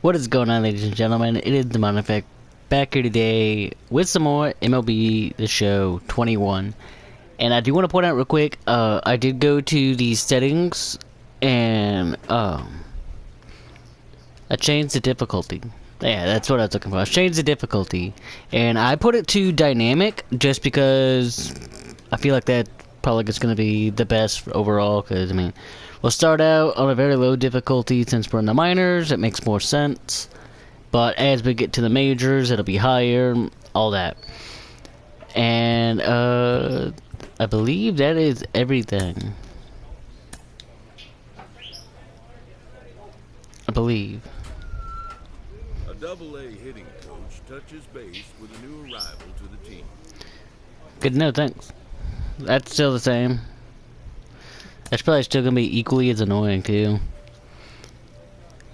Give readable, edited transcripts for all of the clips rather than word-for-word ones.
What is going on, ladies and gentlemen? It is the Mod Effect back here today with some more MLB The Show 21. And I do want to point out real quick, I did go to the settings and I changed the difficulty. Yeah, that's what I was looking for. I changed the difficulty and I put it to dynamic just because I feel like that probably is going to be the best overall. Because, I mean, we'll start out on a very low difficulty since we're in the minors. It makes more sense. But as we get to the majors, it'll be higher, all that. And, I believe that is everything. I believe. A double-A hitting coach touches base with a new arrival to the team. Good to know, thanks. That's still the same. That's probably still gonna be equally as annoying too.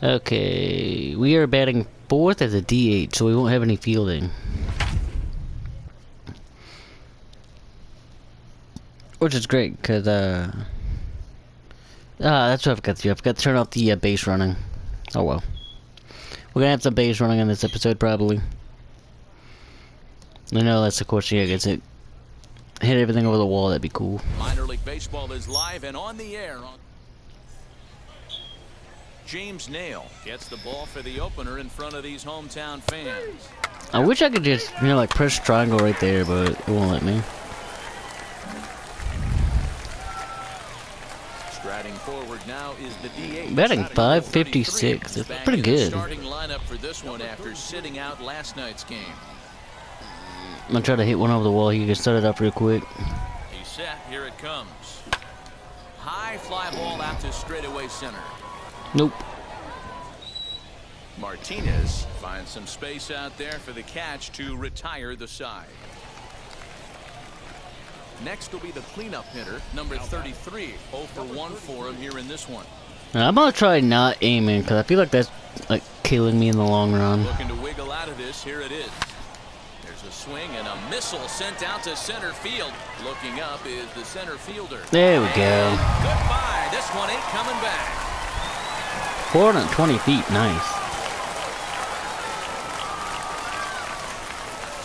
Okay, we are batting fourth as a DH, so we won't have any fielding. Which is great, because, that's what I forgot to do. I forgot to turn off the base running. Oh well. We're gonna have some base running in this episode, probably. I know that's, of course, yeah, gets it. Hit everything over the wall, that'd be cool. Minor League Baseball is live and on the air. James Nail gets the ball for the opener in front of these hometown fans. I wish I could just, you know, like press triangle right there, but it won't let me. Striding forward now is the DH. Batting 556. That's pretty good. Starting lineup for this one after sitting out last night's game. I'm gonna try to hit one over the wall. You can start it up real quick. He's set. Here it comes. High fly ball out to straightaway center. Nope. Martinez finds some space out there for the catch to retire the side. Next will be the cleanup hitter, number 33. 0 for 1 for him here in this one. Now, I'm gonna try not aiming because I feel like that's like killing me in the long run. Looking to wiggle out of this. Here it is. There's a swing and a missile sent out to center field. Looking up is the center fielder. There we go. And goodbye. This one ain't coming back. 420 feet, nice.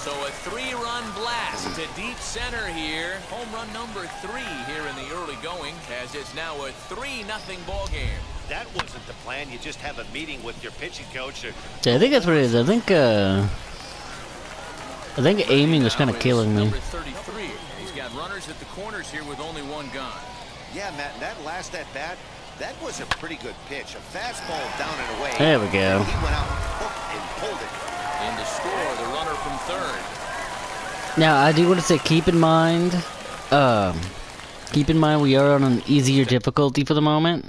So a 3-run blast to deep center here. Home run number 3 here in the early going, as it's now a 3-0 ball game. That wasn't the plan. You just have a meeting with your pitching coach. Yeah, I think that's what it is. I think aiming was kind of killing me. Number 33. He's got runners at the corners here with only one gun. Yeah, Matt, that last at bat, that was a pretty good pitch. A fastball down and away. There we go. He went out, hooked, and pulled it. In to score, the runner from third. Now, I do want to say, keep in mind, we are on an easier difficulty for the moment.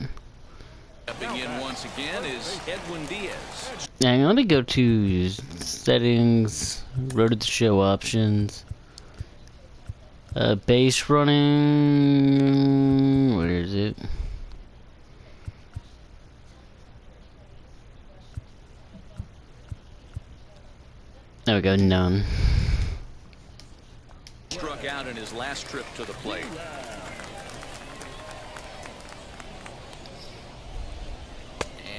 Stepping in once again is Edwin Diaz. Now, let me go to settings, road to the show options, base running, where is it? There we go, none. Struck out in his last trip to the plate.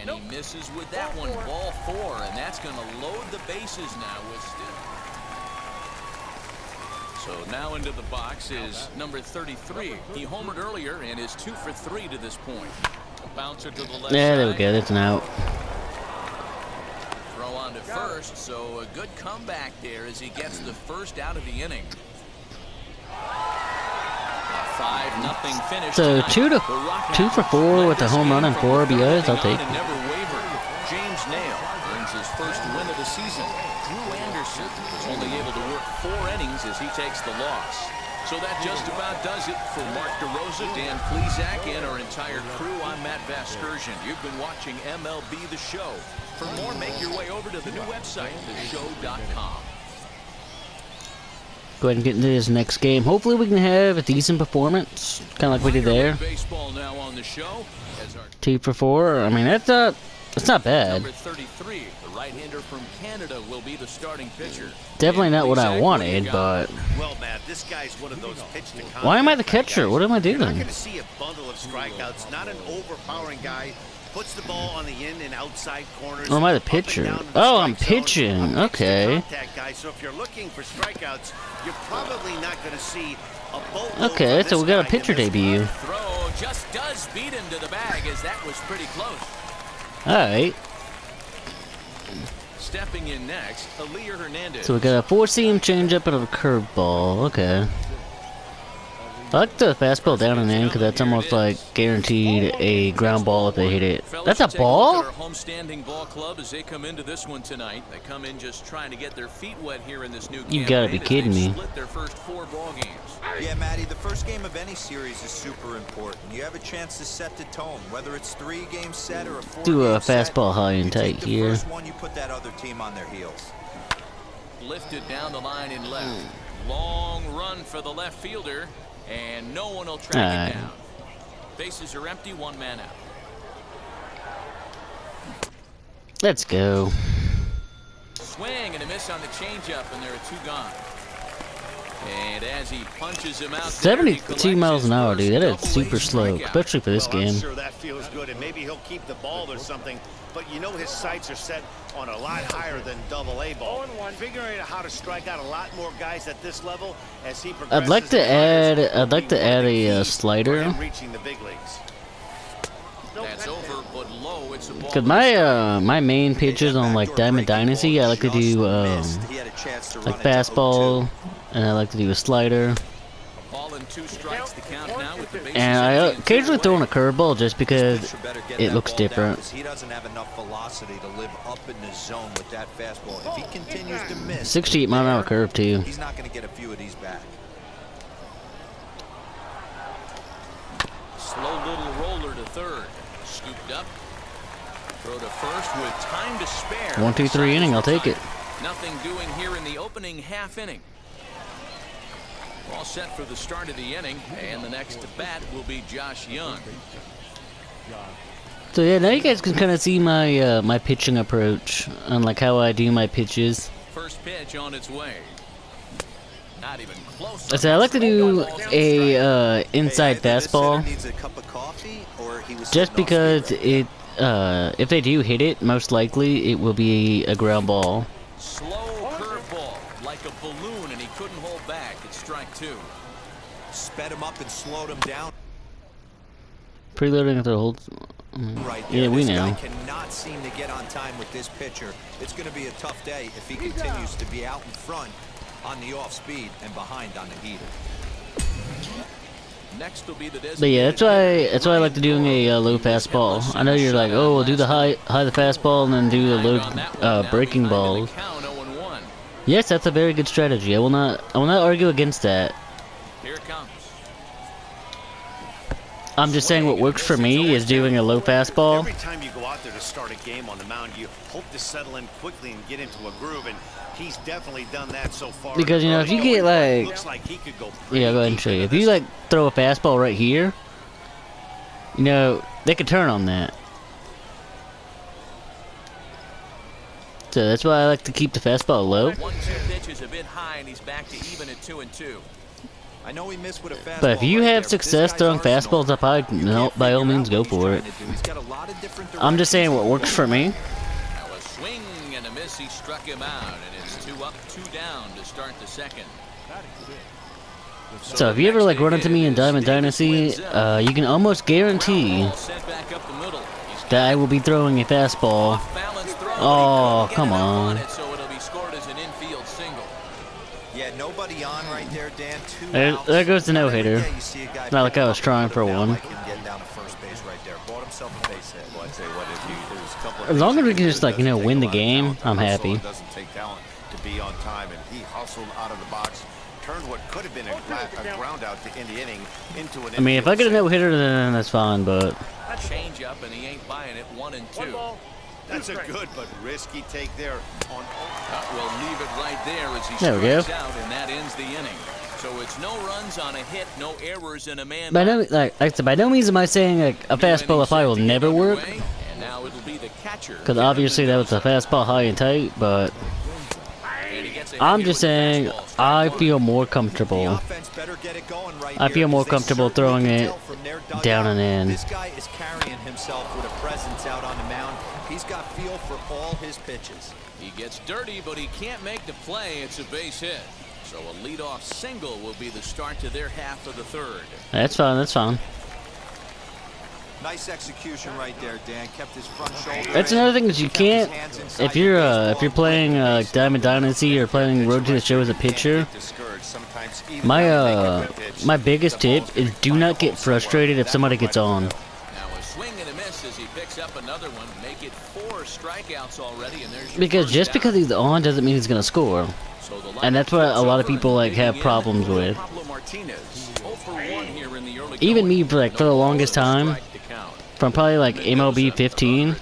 And he misses with that one. Ball 4, and that's going to load the bases now with Still. So now into the box is number 33. He homered earlier and is 2 for 3 to this point. A bouncer to the left Yeah, there we side. go. That's an out. Throw on to first, so a good comeback there as he gets the first out of the inning. A 5-0 finish. So tonight. 2 for 4 with a home run and 4 RBIs. I'll take it. Never wavered. James Nail earns his first win of the season. Drew Anderson was only able to work 4 innings as he takes the loss. So that just about does it for Mark DeRosa, Dan Plezak, and our entire crew. I'm Matt Vasgersian. You've been watching MLB The Show. For more, make your way over to the new website, theshow.com. Go ahead and get into this next game. Hopefully we can have a decent performance, kind of like we did there. Baseball now on the show. 2 for 4. I mean, that's not bad. Number 33, the right-hander from Canada, will be the starting pitcher. Definitely not what I wanted, but Well, Matt, this guy's one of those pitch to why am I the catcher? What am I You're not doing? going to see a bundle of strikeouts, not an overpowering guy Puts the ball on the in and outside corners. Or am I the up and pitcher? down in the Oh, I'm strike zone. pitching. A mixed Okay. contact guy, so if you're looking for strikeouts, you're probably not going to see a boatload Okay, of so this we got a guy in pitcher this debut. Throw just does beat him to the bag, as that was pretty close. Alright. Stepping in next, Aaliyah Hernandez. So we got a 4-seam changeup and a curveball. Okay. I like the fastball down and in because that's almost like guaranteed a ground ball if they hit it. That's a ball? Our homestanding ball club as they come into this one tonight. They come in just trying to get their feet wet here in this new campaign. You gotta be kidding me. Split their first 4 ball games. Yeah, Matty, the first game of any series is super important. You have a chance to set the tone, whether it's 3-game set or a 4-game Do a set. fastball high and tight You take here. the first one, you put that other team on their heels. Lifted down the line in left. Long run for the left fielder, and no one will track it down. Bases are empty, 1 man out. Let's go. Swing and a miss on the changeup, and there are 2 gone. And as he punches him out, 72 miles an hour, dude. That is super slow, especially for this Well, I'm game. sure that feels good, and maybe he'll keep the ball or something. But you know his sights are set on a lot higher than AA ball. Figuring out how to strike out a lot more guys at this level as he progresses. I'd like to add a slider. Reaching the big leagues. That's over, but low. It's a ball. Cause my main pitches on like Diamond Dynasty, I like to do like fastball, and I like to do a slider, Ball and 2 strikes to count now with the bases and I empty and occasionally 2 throw in away. a curveball just because it looks different. He doesn't have enough velocity to live up in the zone with that fastball. If he continues to miss, 68 mile an hour curve too. he's not going to get a few of these back. Slow little roller to third. Scooped up. Throw to first with time to spare. 1, 2, 3 inning, I'll take it. Nothing doing here in the opening half inning. All set for the start of the inning, and the next to bat will be Josh Young. So yeah, now you guys can kind of see my my pitching approach on like how I do my pitches. First pitch on its way. Not even close. I said I like to do a inside fastball, Needs a cup of coffee, or he was just sitting off because speed right if they do hit it, most likely it will be a ground ball. Slow curveball, like a balloon, and he couldn't hold back. It's strike 2. there. Sped him up and slowed him down. Preloading after the hold. Right there. Yeah, we This guy know. cannot seem to get on time with this pitcher. It's going to be a tough day if he continues to be out in front on the off speed and behind on the heater. Next will be the But yeah, that's why I like to doing a low fastball. I know you're like, oh, we'll do the high the fastball and then do the low breaking balls. Yes, that's a very good strategy. I will not argue against that. Here it comes. I'm just saying what works for me is doing a low fastball. Every time you go out there to start a game on the mound, you hope to settle in quickly and get into a groove, and he's definitely done that so far. Because, you know, if you get like, looks like he could go yeah, go ahead and show you. If you like throw a fastball right here, you know, they could turn on that. So that's why I like to keep the fastball low. 1-2 pitch is a bit high, and he's back to even at 2-2. I know he missed with a fastball. But if you right have there, success this throwing guy's arsenal, fastballs up high, you no, can't by all figure means, out go what he's for it. trying to do. He's got a lot of different I'm just saying what directions works for me. Now a swing and a miss. He struck him out, and it's 2 up, 2 down to start the second. So if you ever like run into me in Diamond Dynasty, you can almost guarantee Sent back up the middle. He's that I will be throwing a fastball. off-balance throw, Oh, but he couldn't get come enough on. it, so it'll be scored as an infield single. Yeah, nobody on right there, Dan. 2 There- outs. there goes the Not every no-hitter. day you see a guy Not like pick I up was and trying put for him down one. like him getting down to first base right there. Bought himself a base hit. Well, I'd say what if there's a couple of As long things as we he can do just that like, you know, doesn't win the take a lot of game, talent to I'm hustle. happy. It doesn't take talent to be on time, and he hustled out of the box, turned what could have been a ground out to end the inning into an. I mean, if I get a infield no hitter, then that's fine. But Change up, and he ain't buying it. 1-2. single. That's a good but risky take there on. We'll leave it right there as he There we go. strikes out, and that ends the inning. So it's no runs on a hit, no errors, and a man. by no like I said, by no means am I saying like a fastball if I will never work, And now it'll be the catcher. because obviously that was a fastball high and tight. But And he gets a I'm just saying, I feel more comfortable. I feel more comfortable throwing it down and in. This guy is carrying himself with a presence out on the mound. He's got feel for all his pitches. He gets dirty, but he can't make the play. It's a base hit. So a leadoff single will be the start to their half of the third. That's fine. That's fine. Nice execution right there, Dan. Kept his front shoulder. That's another thing is you can't, if you're playing Diamond Dynasty or playing Road to the Show as a pitcher. My biggest tip is do not get frustrated if somebody gets on. Now a swing and a miss as he picks up another one. Make it 4 strikeouts already, and there's your Because first just down. because he's on doesn't mean he's gonna score. So the And that's what a lot of people like have problems with. Pablo Martinez, 0 for 1 here in the early Even going. me, for the longest time, Strike to count. from probably like MLB 15,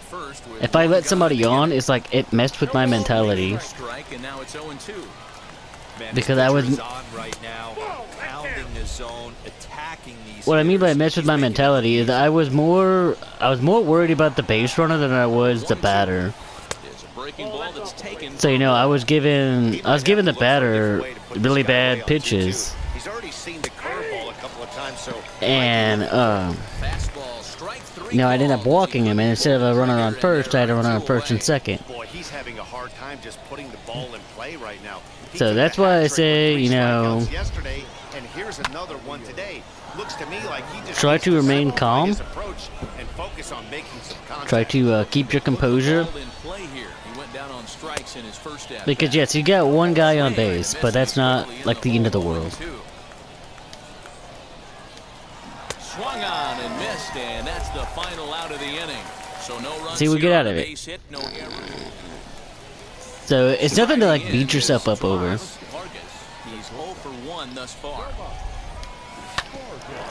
if I let somebody on, it's like it messed with my mentality. Strike, and now it's 0-2. Because I was, on right now, pounding the zone, attacking these. what I mean by mess with my mentality is I was more worried about the base runner than I was the batter. It's a breaking ball that's taken. So you know, I was giving the batter really bad pitches, He's already seen the curveball a couple of times, so and Fastball, strike 3. you know, I'd end up walking him, and instead of a runner on first, I had a runner on first and second. boy, he's having a hard time just putting the ball in play right now. He So took that's a why I hat-trick say, with 3 you know, strikeouts yesterday, and here's another one today. Looks to me like he just try needs to remain simplify calm. his approach and focus on making some contact. Try to keep your composure. Ball in play here. He went down on strikes in his first at-bat. Because yes, you got one guy on base, but that's not like the end of the world. Swung on and missed, and that's the final out of the inning. So no runs. See, we get here out on of a it. base hit, no errors. So it's nothing to like beat yourself up over. Vargas, he's 0 for 1 thus far.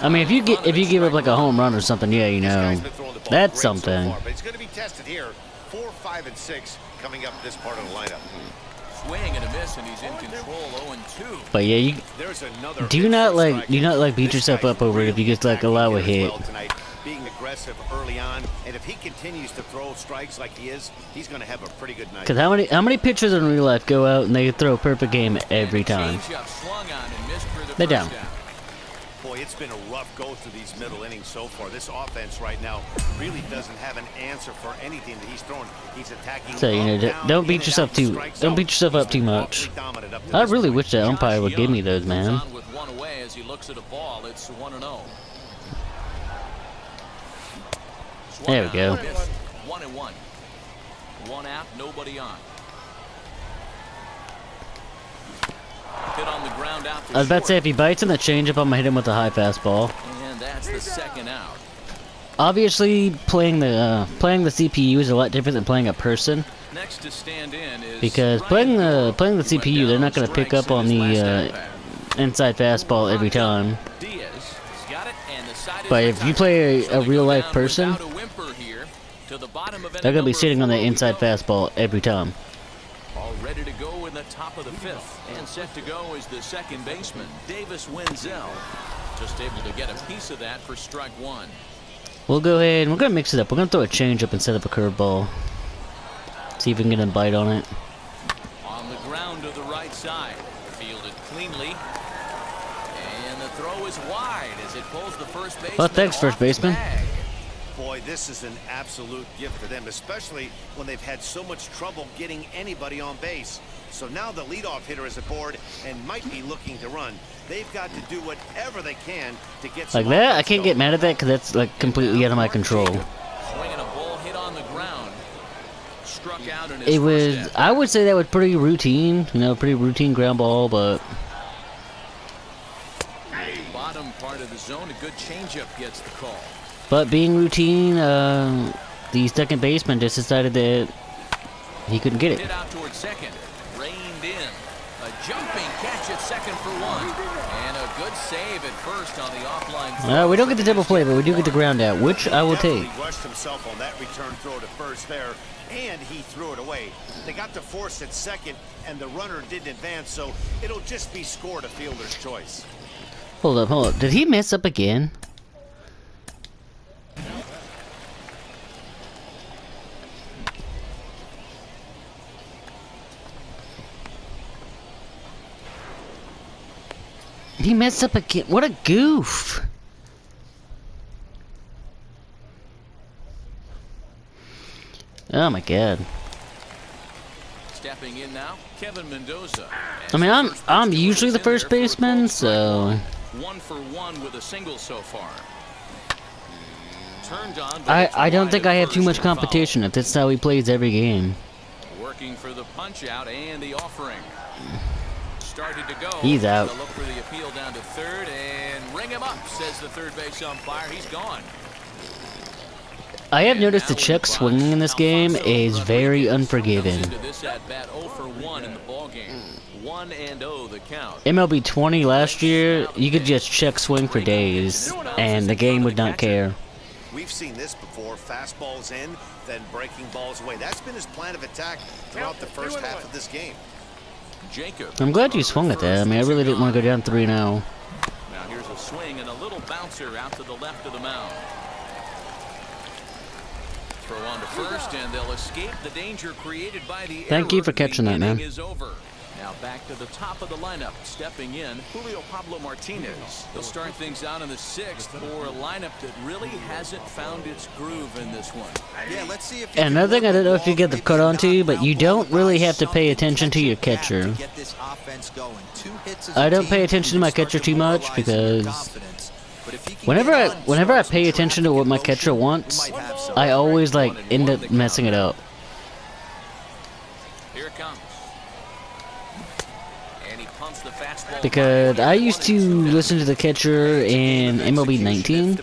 I mean, if you give up like a home run or something, yeah, you know, that's something. But it's going to be tested here. 4, 5, and 6 coming up this part of the lineup. Swing and a miss, and he's in control. 0-2. But yeah, you There's another do not like beat yourself up over it if you just like allow a hit. Being aggressive early on, and if he continues to throw strikes like he is, he's going to have a pretty good night. Because how many pitchers in real life go out and they throw a perfect game every time? Changeup swung on and missed for the They're first down. out. Boy, it's been a rough go through these middle innings so far. This offense right now really doesn't have an answer for anything that he's throwing. He's attacking. So, you know, up, down, don't in beat and yourself out, too. strikes Don't out. beat yourself up He's too been much. awfully dominant up to I this really point. wish the umpire would give me those, Moves man. on with one away as he looks at a ball. It's 1-0. There we go. 1-1. 1 out, nobody on. Hit on the ground out to I was about to say, short. if he bites in the changeup, I'm gonna hit him with a high fastball. And that's the second out. Obviously, playing the CPU is a lot different than playing a person. Next to stand in is Because Ryan playing the He went CPU, down they're on not gonna pick strikes up on in his the last at-bat. inside fastball every time. Diaz has got it, and the side is But if you retired. play So a they real go life down person, without a whimper here to the bottom of inning they're gonna be number sitting on the 4 we inside go. fastball every time. All ready to go in the top of the 5th. And set to go is the second baseman, Davis Wenzel. Just able to get a piece of that for strike 1. We'll go ahead and we're gonna mix it up. We're gonna throw a changeup instead of a curveball. See if we can get a bite on it. On the ground to the right side. Fielded cleanly. And the throw is wide as it pulls the first baseman. Well, thanks, first off the baseman. bag. Boy, this is an absolute gift to them, especially when they've had so much trouble getting anybody on base. So now the leadoff hitter is aboard and might be looking to run. They've got to do whatever they can to get some Like that, I offense can't get going. mad at that because that's like completely out of my control. Swinging a ball hit on the ground. Struck out in his It first was, at-bat. I would say that was pretty routine, you know, pretty routine ground ball, but Bottom part of the zone, a good changeup gets the call. being routine, the second baseman just decided that he couldn't get it. Hit out towards second. Reined in. A jumping catch at second for 1. And a good save at first on the offline throw. We don't get the double play, but we do get the ground out, which I will take. Definitely rushed himself on that return throw to first there, and he threw it away. They got to force at second, and the runner didn't advance, so it'll just be scored a fielder's choice. Hold up. Did he mess up again? He messed up again. What a goof. Oh my god. Stepping in now, Kevin Mendoza. I mean, I'm usually the first baseman, so 1 for 1 with a single so far. Turned on, but I it's don't wide think at I have too first much and foul. competition if that's how he plays every game. Working for the punch out and the offering. Started to go. He's out. They'll look for the appeal down to third and ring him up, says the third base umpire. He's gone. I have noticed the check swinging in this game is very unforgiving. Into this at bat 0 for 1 in the ball game. 1-0 the count. MLB 20 last year, you could just check swing for days, and the game would not care. We've seen this before. Fastballs in, then breaking balls away. That's been his plan of attack throughout the first half of this game. Jacob. I'm glad you swung at that. I mean, I really didn't want to go down 3-0. Now here's a swing and a little bouncer out to the left of the mound. Throw on to first, and they'll escape the danger created by the Thank you error. for catching The that, man. inning is over. Now back to the top of the lineup. Stepping in, Julio Pablo Martinez. They'll start things out in the 6th for a lineup that really hasn't found its groove in this one. Yeah, let's see if And another thing I don't know if you get the cut onto, but you don't really have to pay attention to your catcher. I don't pay attention to my catcher too much because whenever I pay attention to what my catcher wants, I always like end up messing it up. Here it comes. And he pumps the fastball. Because I used to listen to the catcher in MLB 19,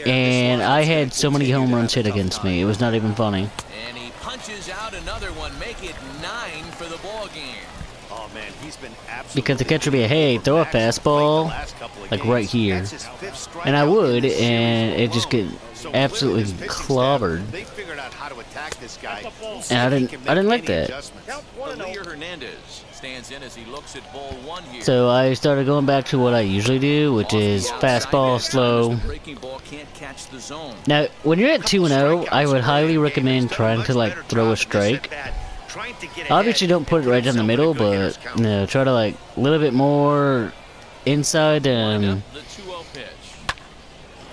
and I had so many home runs hit against me. It was not even funny. And he punches out another one, make it 9 for the ball game. Oh man, he's been absolutely Because the catcher would be, hey, throw a fastball, like right here. And I would, and it just get absolutely clobbered. They figured out how to attack this guy. And I didn't like that. Julio Hernandez stands in as he looks at ball 1 here. So I started going back to what I usually do, which is fastball, slow. Breaking ball can't catch the zone. Now, when you're at 2-0, I would highly recommend trying to like throw a strike. Obviously, don't put it right down the middle, but you know, try to like a little bit more inside and The 2-0 pitch.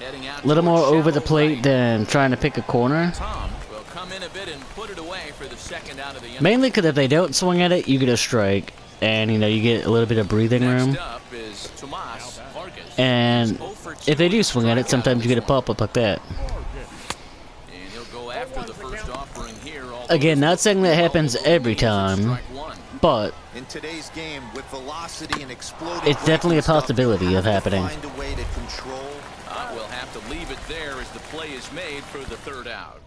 Heading out a little more towards over the shallow plate right. than trying to pick a corner. Tom will come in a bit and put it away for the second out of the inning. Mainly because if they don't swing at it, you get a strike, and you know you get a little bit of breathing room. Next up is Tomas Vargas. And 0 for 2 if they do with a swing at it, strikeout. sometimes you get a pop-up like that. And he'll go after the first offering here. Again, not saying that happens every time, but in today's game with velocity and exploding, it's definitely a possibility of happening. Find a way to control. We'll have to leave it there as the play is made for the third out.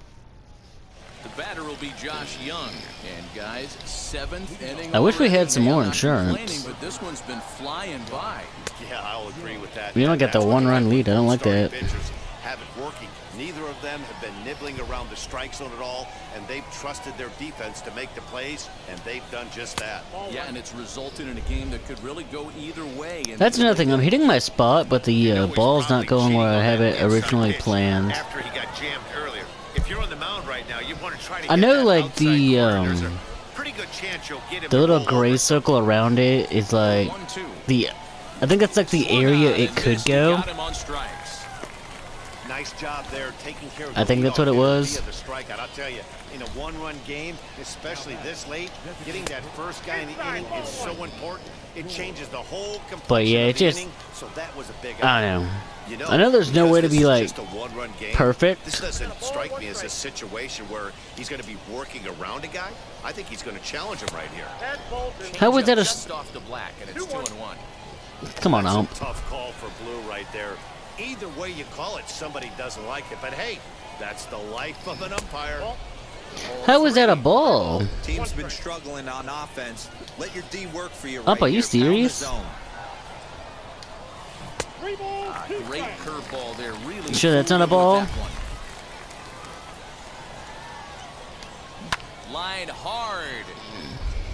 The batter will be Josh Young. And guys, 7th inning. I wish we had already. some more I'm not insurance. complaining, But this one's been flying by. Yeah, I'll agree with that. We only got the That's one-run what lead. I don't like starting that. pitchers have it working. Neither of them have been nibbling around the strike zone at all, and they've trusted their defense to make the plays, and they've done just that. Yeah, and it's resulted in a game that could really go either way. And That's another thing. I'm hitting my spot, but the ball's not going where I have it originally planned. After he got jammed earlier. If you're on the mound right now, you want to try to I get know, that like, outside the, corner. There's a pretty good chance you'll get him The to little roll gray over. circle around it is like 1-2. the. I think that's like the area it could go. Got him on strikes. Nice job there taking care of I think that's what it was. The strikeout. I'll tell you, in a one-run game, especially this late, getting that first guy in the inning is so important. It changes the whole complexion But yeah, of it the just. inning, so that was a big I don't know. You know, I know there's no because way to this be is like just a one-run game, perfect. This doesn't strike me as a situation where he's going to be working around a guy. I think he's going to challenge him right here. How was that a? Just off the black, and it's 2-1. Come on, That's a ump. tough call for Blue right there. Either way you call it, somebody doesn't like it. But hey, that's the life of an umpire. How was that a ball? Team's been struggling on offense. Let your D work for you. Up, are you here. Pound the serious? zone. Great curveball there. Really. You sure that's not a flew with ball? that one. Line hard.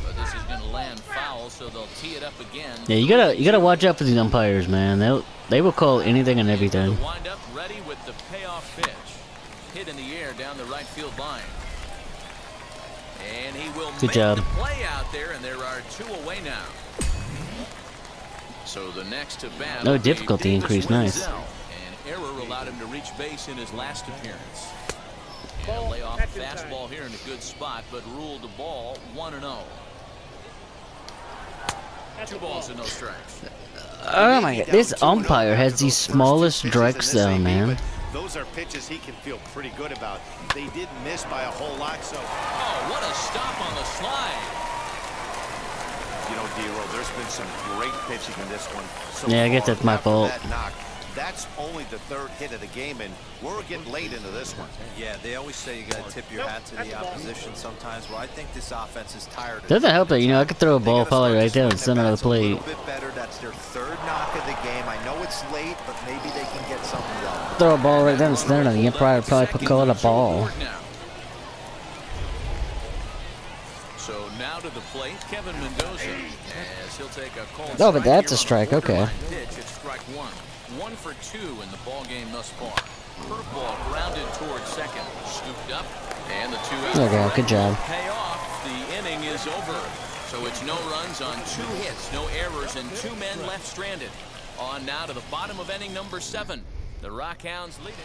But this is going to land foul, so they'll tee it up again. Yeah, you gotta watch out for these umpires, man. They will call anything and everything. The wind up ready with the payoff pitch. Hit in the air down the right field line. And he will Good make job. the play out there, and there are 2 away now. So the next to bat. No difficulty increase, nice. An error allowed him to reach base in his last appearance. And a layoff fastball here in a good spot, but ruled the ball 1-0. 2 balls and no strikes. Oh my god, this umpire has the smallest strikes though, man. Those are pitches he can feel pretty good about. They did miss by a whole lot, so. Oh, what a stop on the slide. You know, D-Roll, there's been some great pitching in this one. So Yeah, I guess that's my fault. that knock, that's only the 3rd hit of the game, and we're getting late into this one. Yeah, they always say you got to tip your hat to the opposition sometimes. Well, I think this offense is tired. Doesn't help that, you know, I could throw a ball probably right there in the center of the plate. A little bit better. That's their 3rd knock of the game. I know it's late, but maybe they can get something going. Throw a ball right down the center, the umpire probably call it a ball. So now to the plate, Kevin Mendoza, as he'll take a cold Oh, but strike that's here a strike, on a okay. borderline pitch at strike 1. 1 for 2 in the ball game thus far. Curveball grounded towards second, scooped up, and the 2-out. Okay, good job. Pay off. The inning is over. So it's no runs on 2 hits, no errors, and 2 men left stranded. On now to the bottom of inning number 7. The Rockhounds leading.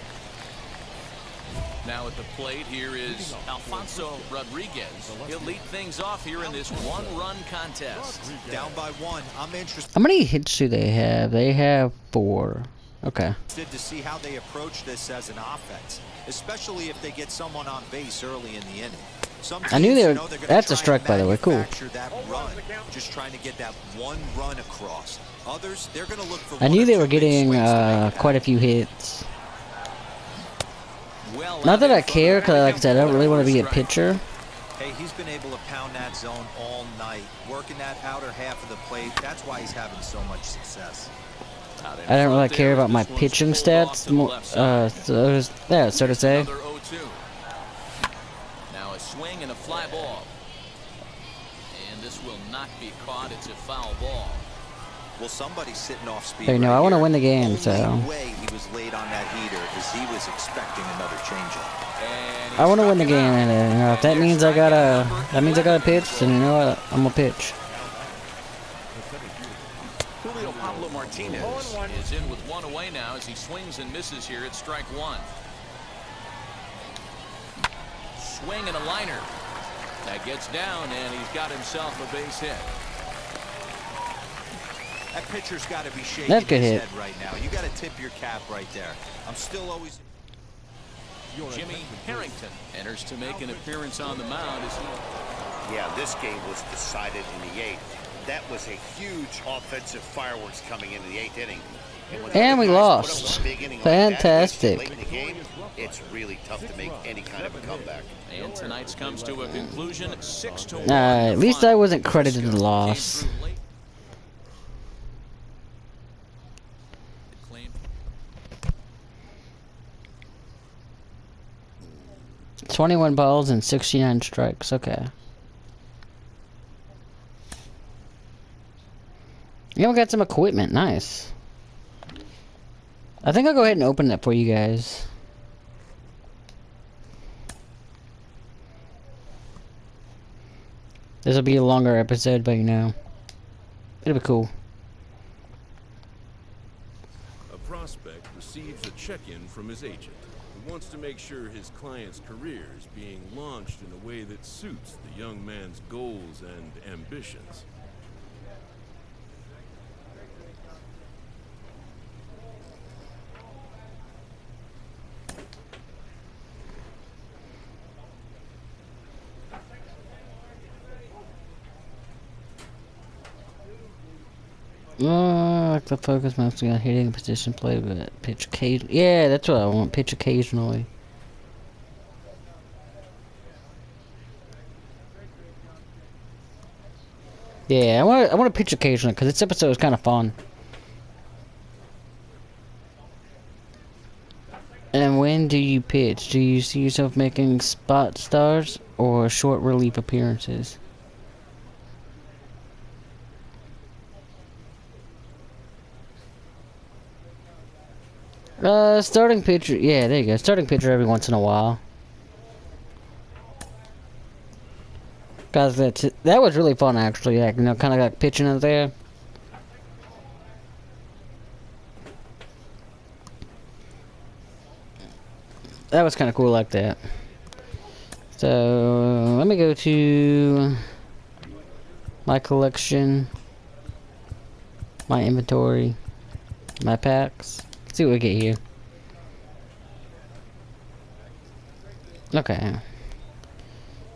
Now at the plate, here is Alfonso Rodriguez. He'll lead things off here in this 1-run contest. Down by 1. I'm interested How many hits do they have? They have 4. Okay. to see how they approach this as an offense, especially if they get someone on base early in the inning. Some I knew teams, they were. you know, they're gonna That's a try strike, and by the way. Cool. manufacture that run, just trying to get that 1 run across. Others, they're going to look for I 1 knew or they 2 were big getting swings to make it quite a happen. few hits. Well, Not that out I in front care, of because like I said, I don't really want to be a strike. pitcher. Hey, he's been able to pound that zone all night, working that outer half of the plate. That's why he's having so much success. Out in I don't really front care there, about my this one's pitching pulled off stats. to the left side. So to say. Another 0-2. Now a swing and a fly ball. And this will not be caught. It's a foul ball. Well, somebody's sitting off speed. Hey, no, right I wanna here. win the game, Only so. way he was late on that heater is he was expecting another changeup. And I want to win the struck him game, out. and you know, if that means I gotta, pitch, then you know what, I'm gonna pitch. Julio Pablo Martinez is in with 1 away now as he swings and misses here at strike 1. Swing and a liner. That gets down, and he's got himself a base hit. That pitcher's got to be shaking That's good his hit. head right now. You got to tip your cap right there. I'm still always. Jimmy Harrington enters to make an appearance on the mound as he. Yeah, this game was decided in the 8th. That was a huge offensive fireworks coming into the 8th inning. When the And other we guys put up lost. a big inning like that Fantastic. late in the game, it's really tough to make any kind of a comeback. And tonight's comes to a conclusion, 6-1. At least I wasn't credited the loss. Came through late. Claim 21 balls and 69 strikes. Okay. You know, we got some equipment. Nice. I think I'll go ahead and open that for you guys. This will be a longer episode, but you know, it'll be cool. A prospect receives a check-in from his agent, who wants to make sure his client's career is being launched in a way that suits the young man's goals and ambitions. Like the focus mostly on hitting position play, but pitch occasionally. Yeah, that's what I want. Pitch occasionally. Yeah, I want to pitch occasionally because this episode is kind of fun. And when do you pitch? Do you see yourself making spot starts or short relief appearances? Starting pitcher. Yeah, there you go. Starting pitcher every once in a while. Guys, that was really fun actually. Yeah, you know, kind of got pitching out there. that was kind of cool like that. So let me go to my collection, my inventory, my packs. Let's see what we get here. Okay.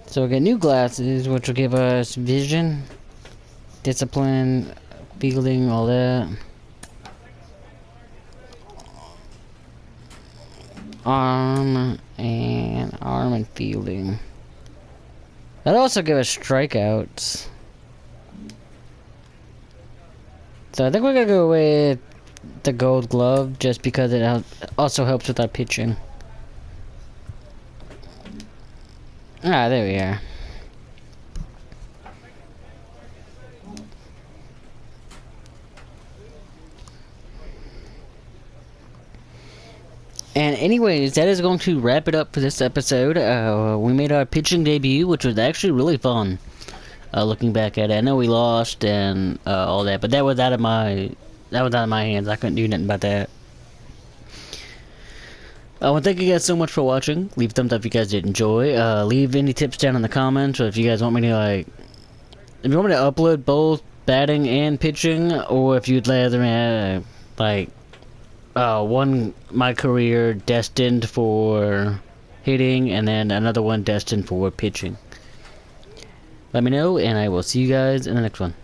So we get new glasses, which will give us vision, discipline, fielding, all that. Arm and fielding. That'll also give us strikeouts. So I think we're gonna go with the gold glove just because it also helps with our pitching. Ah, there we are. And anyways, that is going to wrap it up for this episode. We made our pitching debut, which was actually really fun. Looking back at it, I know we lost and all that, but that was out of my hands. I couldn't do nothing about that. I want to thank you guys so much for watching. Leave a thumbs up if you guys did enjoy. Leave any tips down in the comments, or if you guys want me to if you want me to upload both batting and pitching, or if you'd rather have one my career destined for hitting, and then another one destined for pitching. Let me know, and I will see you guys in the next one.